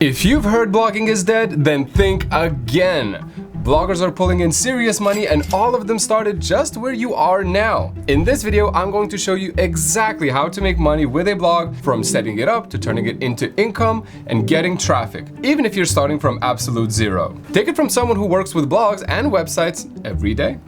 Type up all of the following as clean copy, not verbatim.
If you've heard blogging is dead, then think again. Bloggers are pulling in serious money and all of them started just where you are now. In this video, I'm going to show you exactly how to make money with a blog, from setting it up to turning it into income and getting traffic, even if you're starting from absolute zero. Take it from someone who works with blogs and websites every day.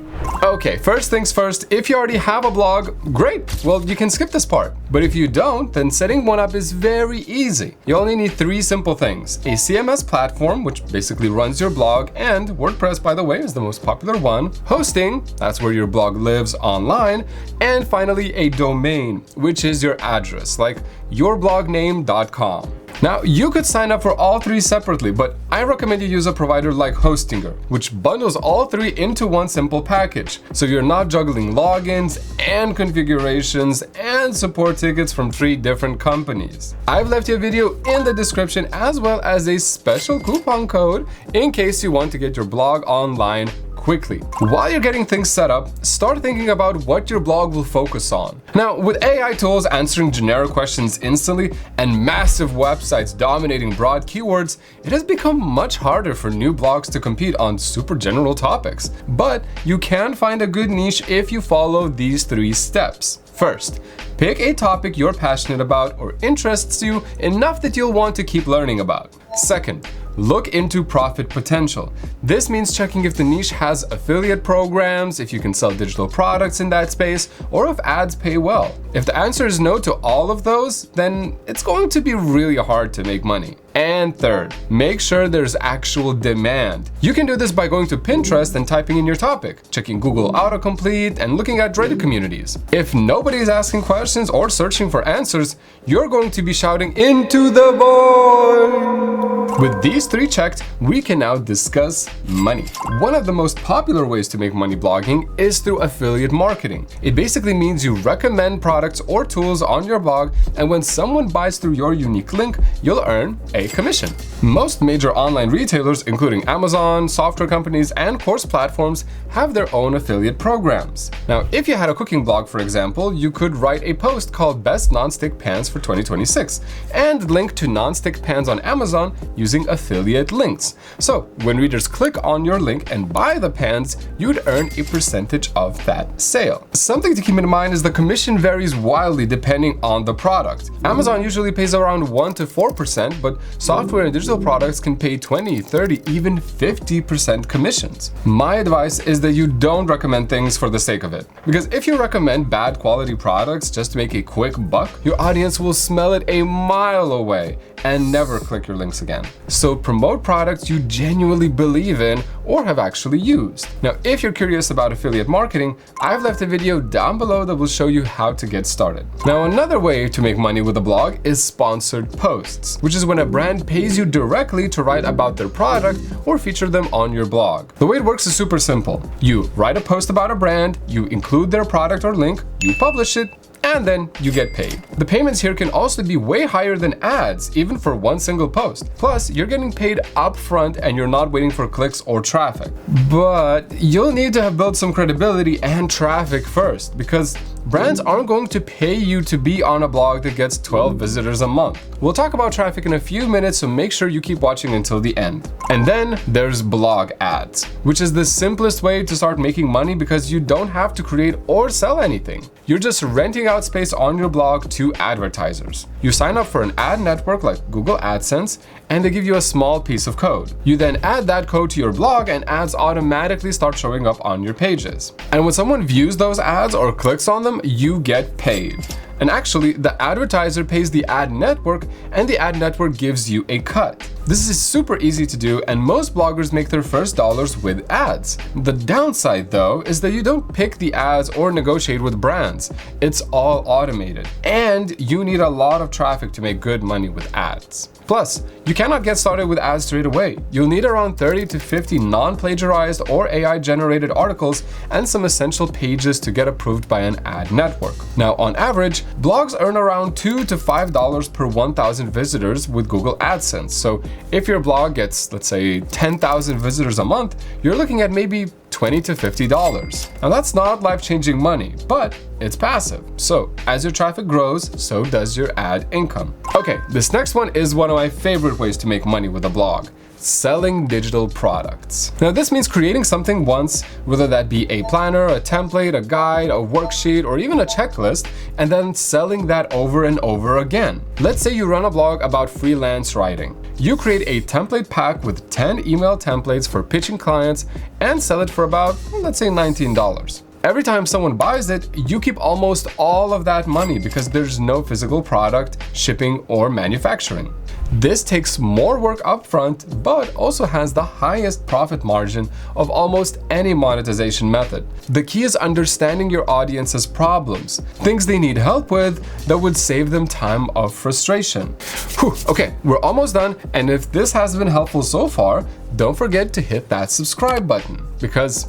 Okay, first things first, if you already have a blog, great, well, you can skip this part. But if you don't, then setting one up is very easy. You only need three simple things: a CMS platform, which basically runs your blog, and WordPress, by the way, is the most popular one, hosting, that's where your blog lives online, and finally a domain, which is your address, like yourblogname.com. Now, you could sign up for all three separately, but I recommend you use a provider like Hostinger, which bundles all three into one simple package, so you're not juggling logins and configurations and support tickets from three different companies. I've left you a video in the description as well as a special coupon code in case you want to get your blog online quickly. While you're getting things set up, start thinking about what your blog will focus on. Now, with AI tools answering generic questions instantly and massive websites dominating broad keywords, it has become much harder for new blogs to compete on super general topics. But you can find a good niche if you follow these three steps. First, pick a topic you're passionate about or interests you enough that you'll want to keep learning about. Second, look into profit potential. This means checking if the niche has affiliate programs, if you can sell digital products in that space, or if ads pay well. If the answer is no to all of those, then it's going to be really hard to make money. And third, make sure there's actual demand. You can do this by going to Pinterest and typing in your topic, checking Google autocomplete, and looking at Reddit communities. If nobody is asking questions or searching for answers, you're going to be shouting into the void. With these three checked, we can now discuss money. One of the most popular ways to make money blogging is through affiliate marketing. It basically means you recommend products or tools on your blog, and when someone buys through your unique link, you'll earn a commission. Most major online retailers, including Amazon, software companies, and course platforms, have their own affiliate programs. Now, if you had a cooking blog, for example, you could write a post called Best Non-Stick Pans for 2026 and link to non-stick pans on Amazon using affiliate links. So when readers click on your link and buy the pans, you'd earn a percentage of that sale. Something to keep in mind is the commission varies wildly depending on the product. Amazon usually pays around 1 to 4%, but software and digital products can pay 20, 30, even 50% commissions. My advice is that you don't recommend things for the sake of it. Because if you recommend bad quality products just to make a quick buck, your audience will smell it a mile away and never click your links again. So promote products you genuinely believe in or have actually used. Now, if you're curious about affiliate marketing, I've left a video down below that will show you how to get started. Now, another way to make money with a blog is sponsored posts, which is when a brand pays you directly to write about their product or feature them on your blog. The way it works is super simple. You write a post about a brand, you include their product or link, you publish it, and then you get paid. The payments here can also be way higher than ads, even for one single post. Plus, you're getting paid upfront and you're not waiting for clicks or traffic. But you'll need to have built some credibility and traffic first, because brands aren't going to pay you to be on a blog that gets 12 visitors a month. We'll talk about traffic in a few minutes, so make sure you keep watching until the end. And then there's blog ads, which is the simplest way to start making money because you don't have to create or sell anything. You're just renting out space on your blog to advertisers. You sign up for an ad network like Google AdSense, and they give you a small piece of code. You then add that code to your blog and ads automatically start showing up on your pages. And when someone views those ads or clicks on them, you get paid. And actually, the advertiser pays the ad network and the ad network gives you a cut. This is super easy to do, and most bloggers make their first dollars with ads. The downside, though, is that you don't pick the ads or negotiate with brands. It's all automated, and you need a lot of traffic to make good money with ads. Plus, you cannot get started with ads straight away. You'll need around 30 to 50 non-plagiarized or AI-generated articles and some essential pages to get approved by an ad network. Now, on average, Blogs earn around $2 to $5 per 1,000 visitors with Google AdSense. So if your blog gets, let's say, 10,000 visitors a month, you're looking at maybe $20 to $50. Now that's not life-changing money, but it's passive. So as your traffic grows, so does your ad income. Okay, this next one is one of my favorite ways to make money with a blog: selling digital products. Now this means creating something once, whether that be a planner, a template, a guide, a worksheet, or even a checklist, and then selling that over and over again. Let's say you run a blog about freelance writing. You create a template pack with 10 email templates for pitching clients and sell it for about, let's say, $19. Every time someone buys it, you keep almost all of that money because there's no physical product, shipping, or manufacturing. This takes more work upfront, but also has the highest profit margin of almost any monetization method. The key is understanding your audience's problems, things they need help with that would save them time of frustration. Whew, okay, we're almost done, and if this has been helpful so far, don't forget to hit that subscribe button, because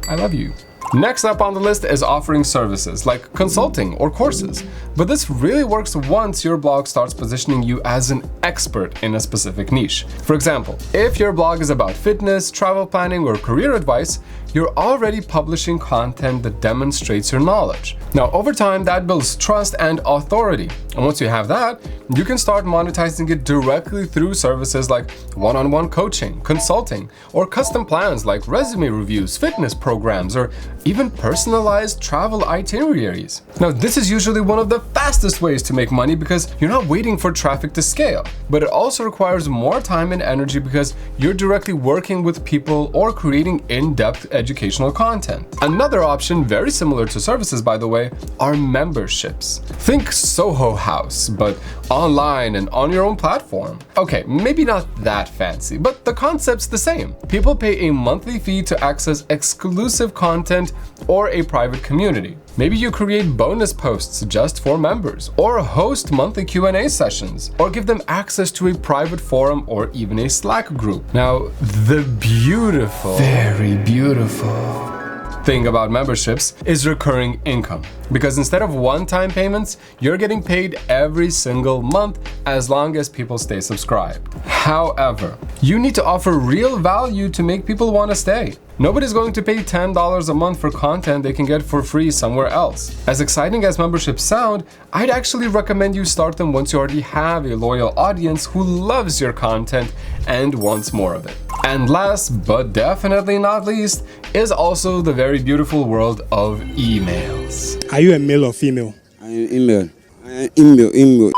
I love you. Next up on the list is offering services like consulting or courses. But this really works once your blog starts positioning you as an expert in a specific niche. For example, if your blog is about fitness, travel planning, or career advice, you're already publishing content that demonstrates your knowledge. Now, over time, that builds trust and authority. And once you have that, you can start monetizing it directly through services like one-on-one coaching, consulting, or custom plans like resume reviews, fitness programs, or even personalized travel itineraries. Now, this is usually one of the fastest ways to make money because you're not waiting for traffic to scale, but it also requires more time and energy because you're directly working with people or creating in-depth educational content. Another option, very similar to services by the way, are memberships. Think Soho House, but online and on your own platform. Okay, maybe not that fancy, but the concept's the same. People pay a monthly fee to access exclusive content or a private community. Maybe you create bonus posts just for members, or host monthly Q&A sessions, or give them access to a private forum or even a Slack group. Now, the beautiful, very beautiful thing about memberships is recurring income. Because instead of one-time payments, you're getting paid every single month as long as people stay subscribed. However, you need to offer real value to make people want to stay. Nobody's going to pay $10 a month for content they can get for free somewhere else. As exciting as memberships sound, I'd actually recommend you start them once you already have a loyal audience who loves your content and wants more of it. And last, but definitely not least, is also the very beautiful world of emails. Are you a male or female? I am email. I am email.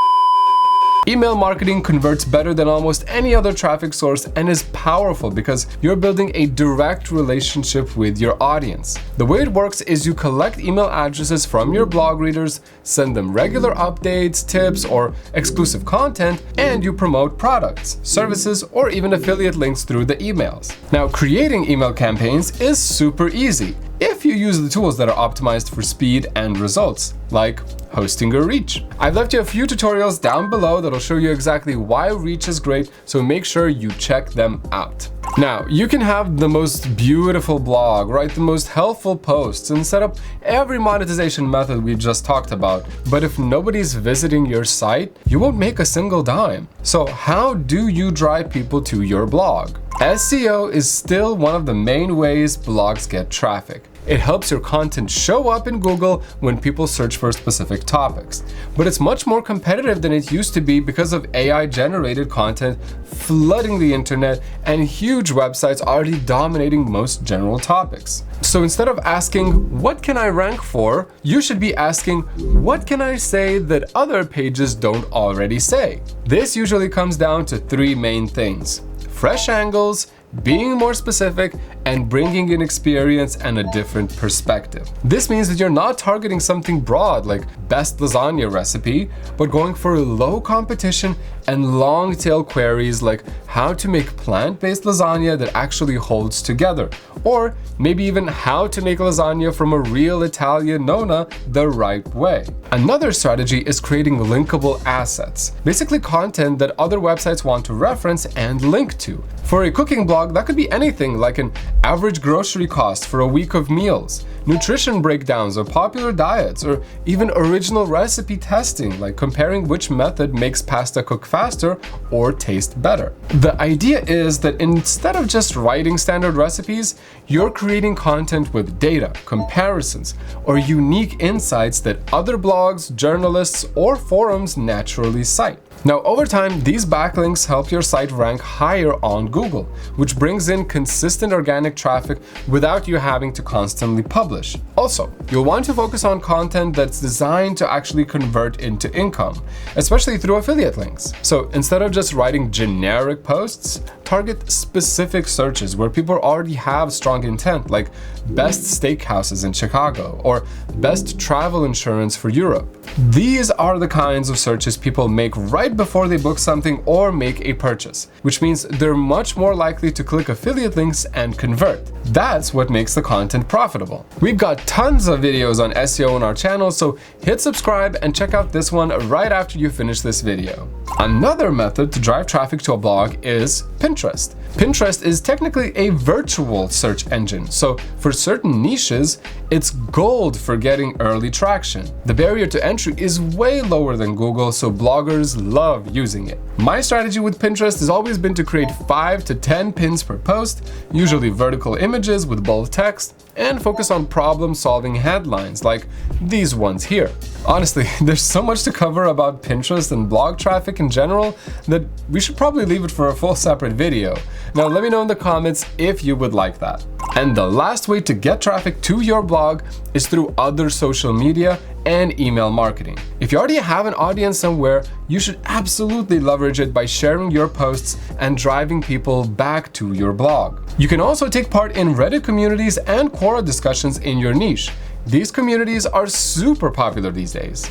Email marketing converts better than almost any other traffic source and is powerful because you're building a direct relationship with your audience. The way it works is you collect email addresses from your blog readers, send them regular updates, tips, or exclusive content, and you promote products, services, or even affiliate links through the emails. Now, creating email campaigns is super easy if you use the tools that are optimized for speed and results, like hosting or Reach. I've left you a few tutorials down below that'll show you exactly why Reach is great, so make sure you check them out. Now, you can have the most beautiful blog, write the most helpful posts, and set up every monetization method we just talked about, but if nobody's visiting your site, you won't make a single dime. So how do you drive people to your blog? SEO is still one of the main ways blogs get traffic. It helps your content show up in Google when people search for specific topics. But it's much more competitive than it used to be because of AI-generated content flooding the internet and huge websites already dominating most general topics. So instead of asking, what can I rank for? You should be asking, what can I say that other pages don't already say? This usually comes down to three main things: fresh angles, being more specific, and bringing in experience and a different perspective. This means that you're not targeting something broad like best lasagna recipe, but going for low competition and long tail queries like how to make plant-based lasagna that actually holds together, or maybe even how to make lasagna from a real Italian nonna the right way. Another strategy is creating linkable assets, basically content that other websites want to reference and link to. For a cooking blog, that could be anything like an average grocery cost for a week of meals, nutrition breakdowns of popular diets, or even original recipe testing, like comparing which method makes pasta cook faster or taste better. The idea is that instead of just writing standard recipes, you're creating content with data, comparisons, or unique insights that other blogs, journalists, or forums naturally cite. Now, over time, these backlinks help your site rank higher on Google, which brings in consistent organic traffic without you having to constantly publish. Also, you'll want to focus on content that's designed to actually convert into income, especially through affiliate links. So instead of just writing generic posts, target specific searches where people already have strong intent, like best steakhouses in Chicago or best travel insurance for Europe. These are the kinds of searches people make right before they book something or make a purchase, which means they're much more likely to click affiliate links and convert. That's what makes the content profitable. We've got tons of videos on SEO on our channel, so hit subscribe and check out this one right after you finish this video. Another method to drive traffic to a blog is Pinterest. Pinterest is technically a virtual search engine, so for certain niches, it's gold for getting early traction. The barrier to entry is way lower than Google, so bloggers love using it. My strategy with Pinterest has always been to create 5 to 10 pins per post, usually vertical images with bold text, and focus on problem-solving headlines like these ones here. Honestly, there's so much to cover about Pinterest and blog traffic in general that we should probably leave it for a full separate video. Now let me know in the comments if you would like that. And the last way to get traffic to your blog is through other social media and email marketing. If you already have an audience somewhere, you should absolutely leverage it by sharing your posts and driving people back to your blog. You can also take part in Reddit communities and Quora discussions in your niche. These communities are super popular these days.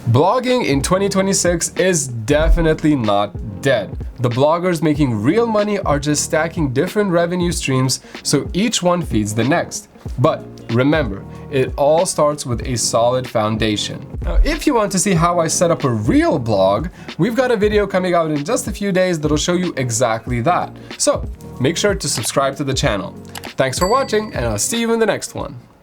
Blogging in 2026 is definitely not dead. The bloggers making real money are just stacking different revenue streams, so each one feeds the next. But remember, it all starts with a solid foundation. Now, if you want to see how I set up a real blog, we've got a video coming out in just a few days that'll show you exactly that. So make sure to subscribe to the channel. Thanks for watching, and I'll see you in the next one.